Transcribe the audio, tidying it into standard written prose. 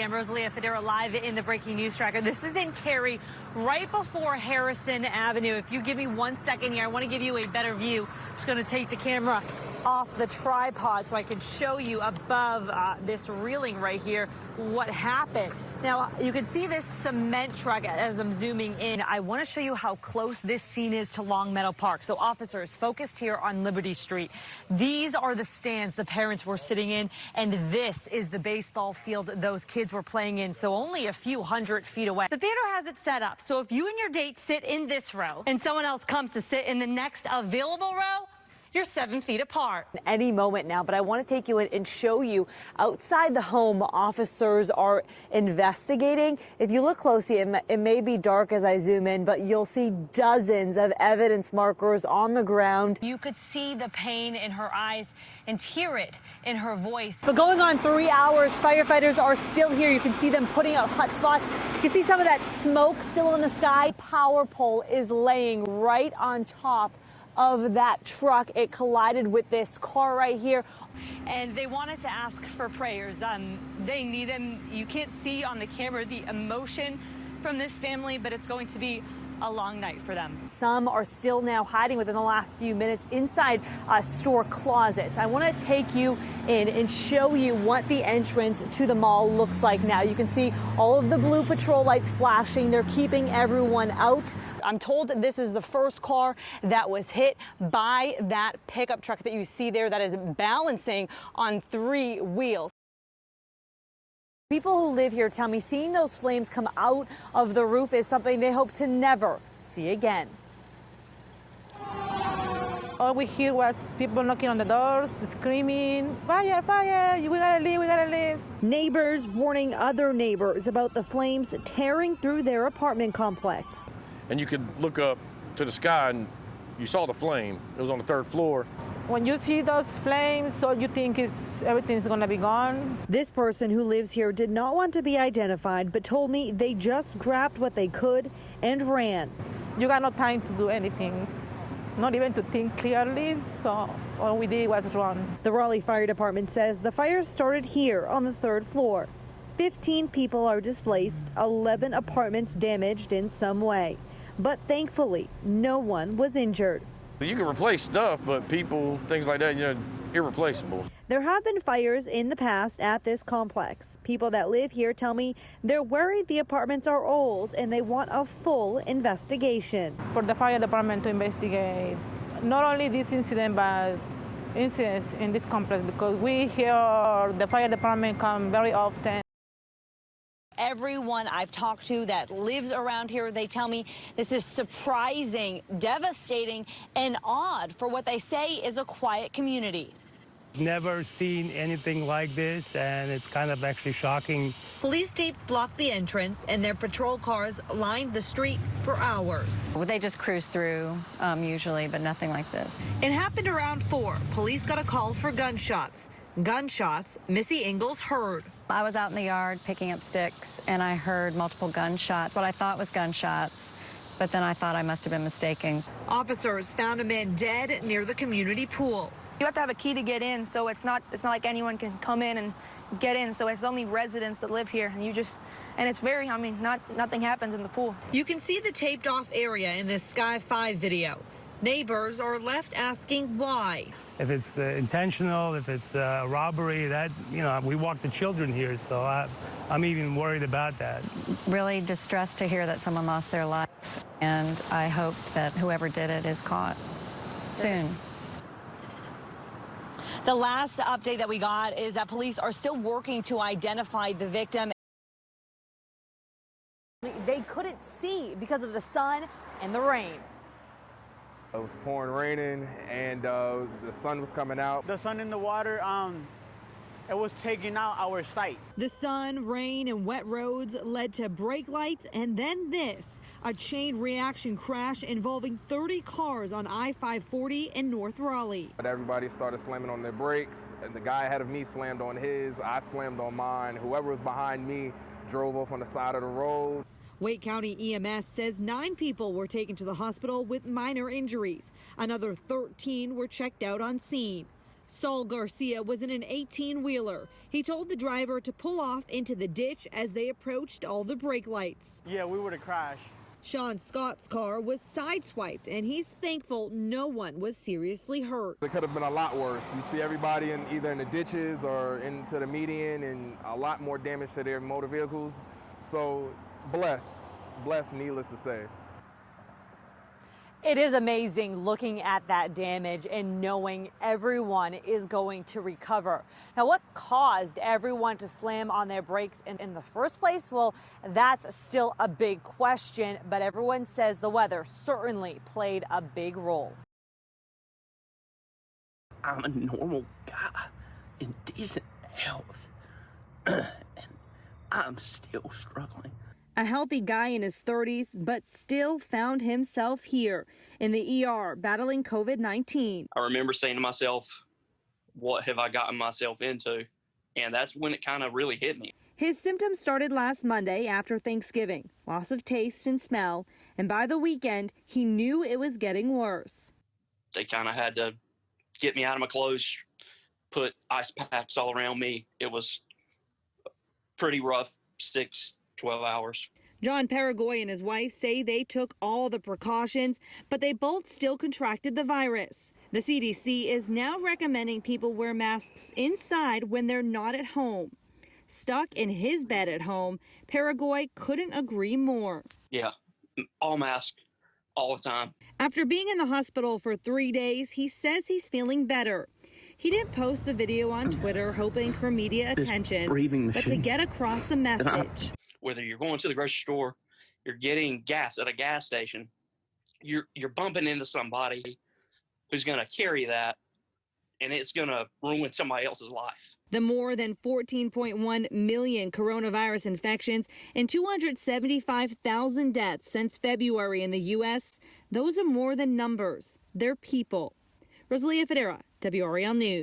I'm Rosalia Fodera live in the Breaking News Tracker. This is in Cary, right before Harrison Avenue. If you give me 1 second here, I want to give you a better view. I'm just going to take the camera off the tripod so I can show you above this railing right here what happened. Now, you can see this cement truck as I'm zooming in. I want to show you how close this scene is to Longmeadow Park. So officers focused here on Liberty Street. These are the stands the parents were sitting in, and this is the baseball field those kids were playing in, so only a few hundred feet away. The theater has it set up, so if you and your date sit in this row and someone else comes to sit in the next available row, you're 7 feet apart. Any moment now, but I want to take you in and show you outside the home. Officers are investigating. If you look closely, it may be dark as I zoom in, but you'll see dozens of evidence markers on the ground. You could see the pain in her eyes and hear it in her voice. But going on 3 hours, firefighters are still here. You can see them putting out hot spots. You can see some of that smoke still in the sky. Power pole is laying right on top of that truck. It collided with this car right here, and they wanted to ask for prayers. They need them. You can't see on the camera the emotion from this family, but it's going to be a long night for them. Some are still now hiding within the last few minutes inside store closets. I want to take you in and show you what the entrance to the mall looks like now. You can see all of the blue patrol lights flashing. They're keeping everyone out. I'm told that this is the first car that was hit by that pickup truck that you see there that is balancing on 3 wheels. People who live here tell me seeing those flames come out of the roof is something they hope to never see again. All we hear was people knocking on the doors, screaming, fire, fire, we gotta leave, we gotta leave. Neighbors warning other neighbors about the flames tearing through their apartment complex. And you could look up to the sky and you saw the flame. It was on the 3rd floor. When you see those flames, all you think is everything's gonna be gone. This person who lives here did not want to be identified, but told me they just grabbed what they could and ran. You got no time to do anything, not even to think clearly, so all we did was run. The Raleigh Fire Department says the fire started here on the 3rd floor. 15 people are displaced, 11 apartments damaged in some way. But thankfully, no one was injured. You can replace stuff, but people, things like that, irreplaceable. There have been fires in the past at this complex. People that live here tell me they're worried the apartments are old and they want a full investigation. For the fire department to investigate not only this incident, but incidents in this complex, because we hear the fire department come very often. Everyone I've talked to that lives around here, they tell me this is surprising, devastating, and odd for what they say is a quiet community. Never seen anything like this, and it's kind of actually shocking. Police tape blocked the entrance, and their patrol cars lined the street for hours. Well, they just cruise through usually, but nothing like this. It happened around 4. Police got a call for gunshots. Gunshots Missy Ingalls heard. I was out in the yard picking up sticks, and I heard multiple gunshots, what I thought was gunshots, but then I thought I must have been mistaken. Officers found a man dead near the community pool. You have to have a key to get in, so it's not like anyone can come in and get in, so it's only residents that live here, and it's very, nothing happens in the pool. You can see the taped off area in this Sky 5 video. Neighbors are left asking why. If it's intentional, if it's robbery, that, we walk the children here, so I'm even worried about that. Really distressed to hear that someone lost their life, and I hope that whoever did it is caught soon. The last update that we got is that police are still working to identify the victim. They couldn't see because of the sun and the rain. It was pouring, raining, and the sun was coming out. The sun in the water, it was taking out our sight. The sun, rain, and wet roads led to brake lights, and then this, a chain reaction crash involving 30 cars on I-540 in North Raleigh. But everybody started slamming on their brakes, and the guy ahead of me slammed on his, I slammed on mine. Whoever was behind me drove off on the side of the road. Wake County EMS says 9 people were taken to the hospital with minor injuries. Another 13 were checked out on scene. Saul Garcia was in an 18-wheeler. He told the driver to pull off into the ditch as they approached all the brake lights. Yeah, we would have crashed. Sean Scott's car was sideswiped, and he's thankful no one was seriously hurt. It could have been a lot worse. You see everybody either in the ditches or into the median, and a lot more damage to their motor vehicles. So blessed, needless to say. It is amazing looking at that damage and knowing everyone is going to recover. Now, what caused everyone to slam on their brakes in the first place? Well, that's still a big question, but everyone says the weather certainly played a big role. I'm a normal guy in decent health, and I'm still struggling. A healthy guy in his 30s, but still found himself here in the ER battling COVID-19. I remember saying to myself, what have I gotten myself into? And that's when it kind of really hit me. His symptoms started last Monday after Thanksgiving, loss of taste and smell, and by the weekend, he knew it was getting worse. They kind of had to get me out of my clothes, put ice packs all around me. It was pretty rough, 12 hours. John Paragoy and his wife say they took all the precautions, but they both still contracted the virus. The CDC is now recommending people wear masks inside when they're not at home. Stuck in his bed at home, Paragoy couldn't agree more. Yeah, all mask, all the time. After being in the hospital for 3 days, he says he's feeling better. He didn't post the video on Twitter hoping for media attention, but to get across the message. Whether you're going to the grocery store, you're getting gas at a gas station, you're bumping into somebody who's going to carry that, and it's going to ruin somebody else's life. The more than 14.1 million coronavirus infections and 275,000 deaths since February in the U.S., those are more than numbers. They're people. Rosalia Fodera, WRAL News.